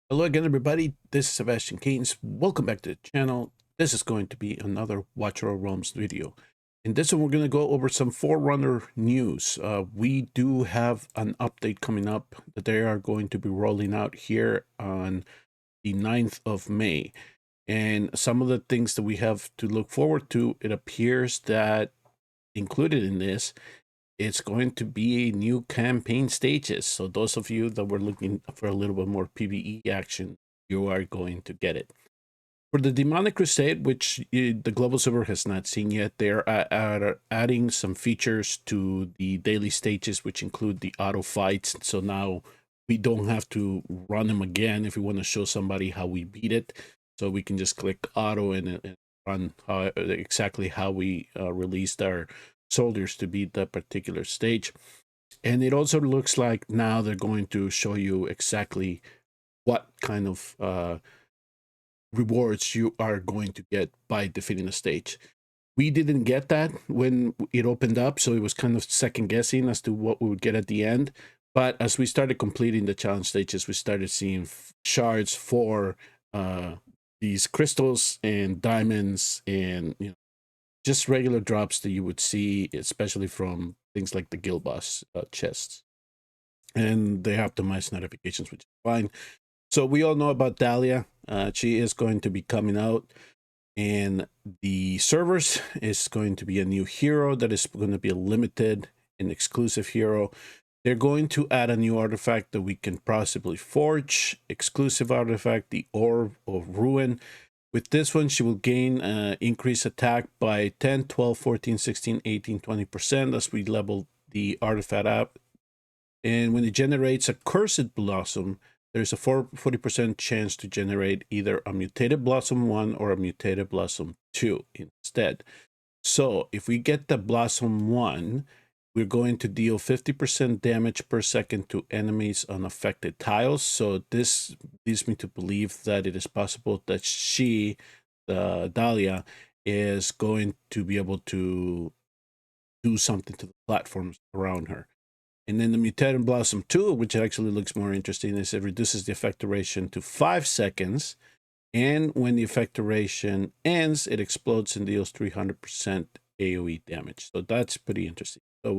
Hello again, everybody. This is Sebastian Keynes. Welcome back to the channel. This is going to be another Watch Our Realms video. In this one, we're going to go over some Forerunner news. We do have an update coming up that they are going to be rolling out here on the 9th of May. And some of the things that we have to look forward to, it appears that included in this, it's going to be new campaign stages. So those of you that were looking for a little bit more PvE action, you are going to get it. For the Demonic Crusade, which the global server has not seen yet, they're adding some features to the daily stages, which include the auto fights. So now we don't have to run them again if we want to show somebody how we beat it. So we can just click auto and run exactly how we released our soldiers to beat that particular stage. And it also looks like now they're going to show you exactly what kind of rewards you are going to get by defeating a stage. We didn't get that when it opened up, so it was kind of second guessing as to what we would get at the end. But as we started completing the challenge stages, we started seeing shards for these crystals and diamonds and just regular drops that you would see, especially from things like the guild boss chests. And they optimize notifications, which is fine. So we all know about Dahlia. She is going to be coming out in the servers. Is going to be a new hero that is going to be a limited and exclusive hero. They're going to add a new artifact that we can possibly forge. Exclusive artifact, the Orb of Ruin. With this one, she will gain increased attack by 10, 12, 14, 16, 18, 20% as we level the artifact up. And when it generates a Cursed Blossom, there's a 40% chance to generate either a Mutated Blossom 1 or a Mutated Blossom 2 instead. So if we get the Blossom 1, we're going to deal 50% damage per second to enemies on affected tiles. So this leads me to believe that it is possible that she, the Dahlia, is going to be able to do something to the platforms around her. And then the Mutated Blossom 2, which actually looks more interesting, is it reduces the effect duration to 5 seconds. And when the effect duration ends, it explodes and deals 300% AoE damage. So that's pretty interesting. So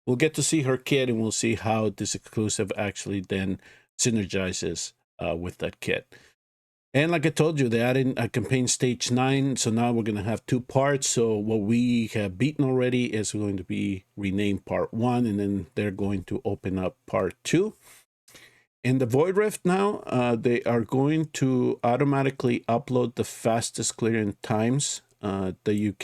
we'll get to see her kit, and we'll see how this exclusive actually then synergizes with that kit. And like I told you, they added a campaign stage 9, so now we're going to have 2 parts. So what we have beaten already is going to be renamed part 1, and then they're going to open up part 2. In the Void Rift now, they are going to automatically upload the fastest clearing times that you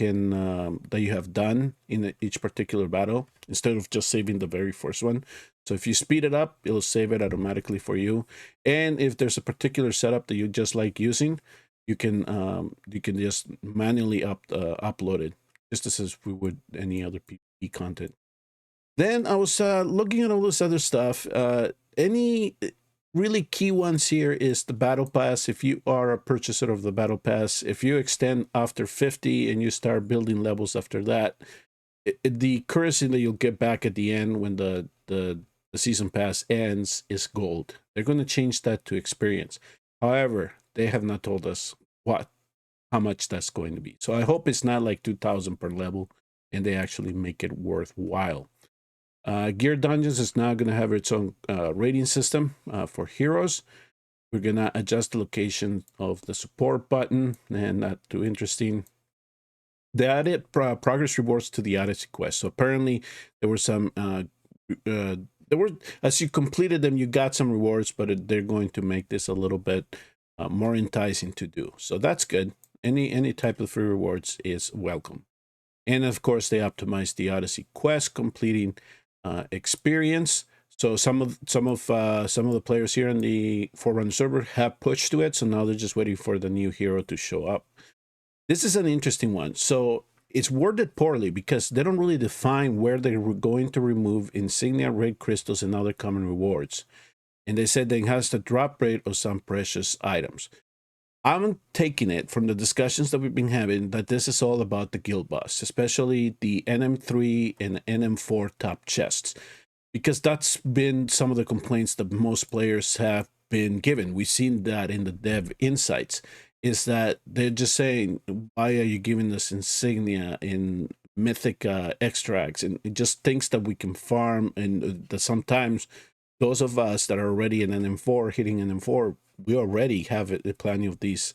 have done in each particular battle, instead of just saving the very first one. So if you speed it up, it'll save it automatically for you. And if there's a particular setup that you just like using, you can just manually upload it, just as we would any other PvP content. Then I was looking at all this other stuff. Any really key ones here is the battle pass. If you are a purchaser of the battle pass, if you extend after 50 and you start building levels after that, the currency that you'll get back at the end when the season pass ends is gold. They're going to change that to experience. However, they have not told us how much that's going to be. So I hope it's not like 2,000 per level and they actually make it worthwhile. Gear Dungeons is now going to have its own rating system for heroes. We're going to adjust the location of the support button, and not too interesting. They added progress rewards to the Odyssey quest. So apparently there were some, as you completed them, you got some rewards, but they're going to make this a little bit more enticing to do. So that's good. Any type of free rewards is welcome. And of course, they optimized the Odyssey quest, completing experience. So some of the players here in the Forerunner server have pushed to it. So now they're just waiting for the new hero to show up. This is an interesting one. So it's worded poorly because they don't really define where they're going to remove insignia, red crystals, and other common rewards. And they said they enhance the drop rate of some precious items. I'm taking it from the discussions that we've been having that this is all about the guild boss, especially the NM3 and NM4 top chests, because that's been some of the complaints that most players have been given. We've seen that in the dev insights, is that they're just saying, why are you giving us insignia in mythic extracts and just things that we can farm, and that sometimes those of us that are already in NM4 hitting NM4, we already have plenty of these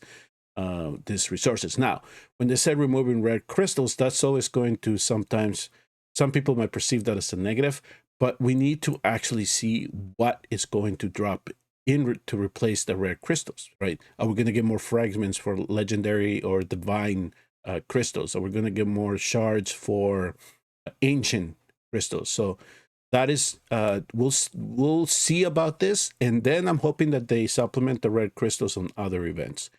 resources. Now, when they said removing rare crystals, that's always going to sometimes, some people might perceive that as a negative, but we need to actually see what is going to drop in to replace the rare crystals, right? Are we going to get more fragments for legendary or divine crystals? Are we going to get more shards for ancient crystals? So that is, we'll see about this, and then I'm hoping that they supplement the red crystals on other events,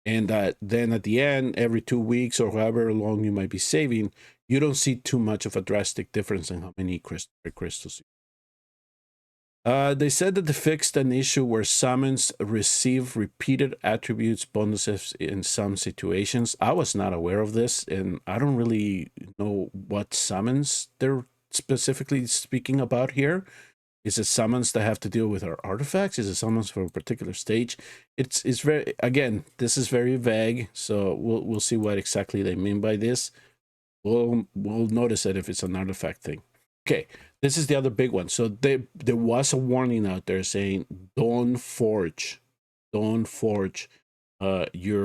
and that then at the end, every 2 weeks or however long you might be saving, you don't see too much of a drastic difference in how many crystals. They said that they fixed an issue where summons receive repeated attributes bonuses in some situations. I was not aware of this, and I don't really know what summons they're specifically speaking about here. Is it summons that have to deal with our artifacts? Is it summons for a particular stage? It's very, again, this is very vague, so we'll see what exactly they mean by this. We'll notice it if it's an artifact thing. Okay, this is the other big one. So there was a warning out there saying don't forge your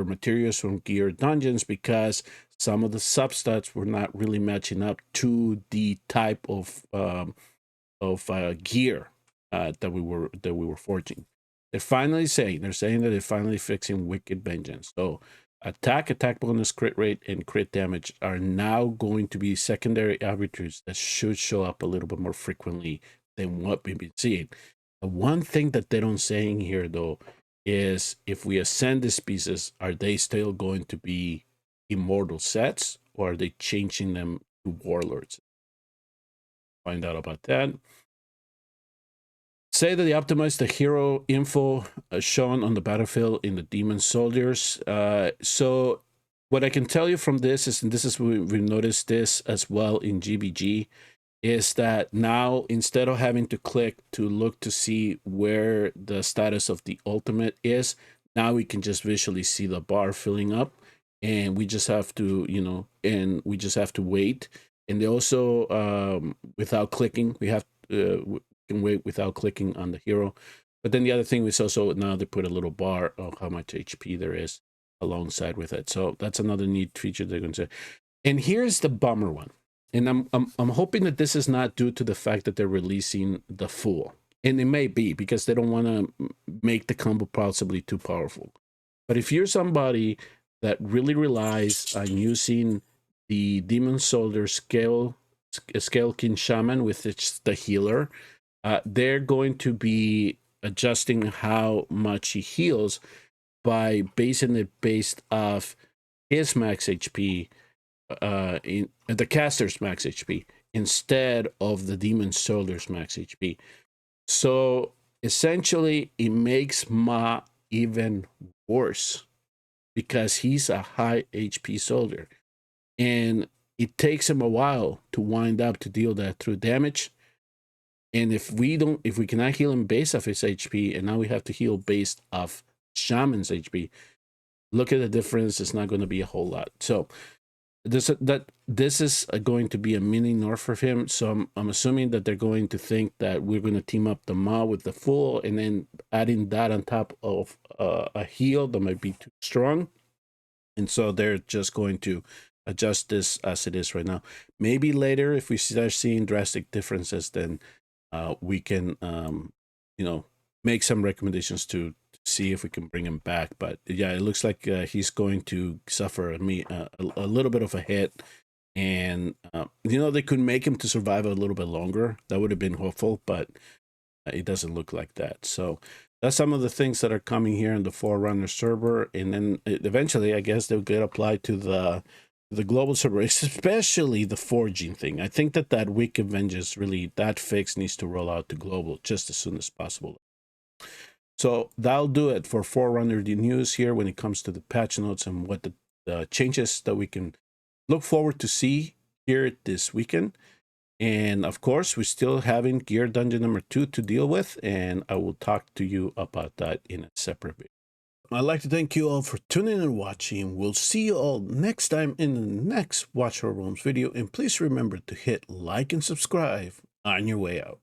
materials from gear dungeons, because some of the substats were not really matching up to the type of gear that we were forging. They're saying that they're finally fixing Wicked Vengeance. So attack bonus, crit rate, and crit damage are now going to be secondary attributes that should show up a little bit more frequently than what we've been seeing. The one thing that they don't say in here, though, is if we ascend these pieces, are they still going to be immortal sets, or are they changing them to warlords? Find out about that. Say that they optimized the hero info shown on the battlefield in the Demon Soldiers. So what I can tell you from this is, and this is, we've noticed this as well in GBG, is that now instead of having to click to look to see where the status of the ultimate is, now we can just visually see the bar filling up, and we just have to, and we just have to wait. And they also, without clicking, we can wait without clicking on the hero. But then the other thing is also now they put a little bar of how much HP there is alongside with it. So that's another neat feature they're going to say. And here's the bummer one. And I'm hoping that this is not due to the fact that they're releasing the Fool. And it may be because they don't want to make the combo possibly too powerful. But if you're somebody that really relies on using the Demon Soldier Scale King Shaman with the healer, they're going to be adjusting how much he heals by basing it based off his max HP, in the caster's max HP, instead of the Demon Soldier's max HP. So essentially, it makes Ma even worse because he's a high HP soldier, and it takes him a while to wind up to deal that through damage. And if we cannot heal him based off his HP, and now we have to heal based off Shaman's HP, look at the difference. It's not going to be a whole lot. So this is going to be a mini nerf for him. So I'm assuming that they're going to think that we're going to team up the Ma with the Fool, and then adding that on top of a heal that might be too strong. And so they're just going to adjust this as it is right now. Maybe later, if we start seeing drastic differences, then we can, make some recommendations to see if we can bring him back. But yeah, it looks like he's going to suffer a little bit of a hit. And, they could make him to survive a little bit longer. That would have been hopeful, but it doesn't look like that. So that's some of the things that are coming here in the Forerunner server. And then eventually, I guess they'll get applied to the global server, especially the forging thing. I think that Wicked Vengeance, really, that fix needs to roll out to global just as soon as possible. So that'll do it for Forerunner news here when it comes to the patch notes and what the changes that we can look forward to see here this weekend. And of course, we're still having Gear Dungeon number 2 to deal with, and I will talk to you about that in a separate video. I'd like to thank you all for tuning in and watching. We'll see you all next time in the next Watch Our Realms video, and please remember to hit like and subscribe on your way out.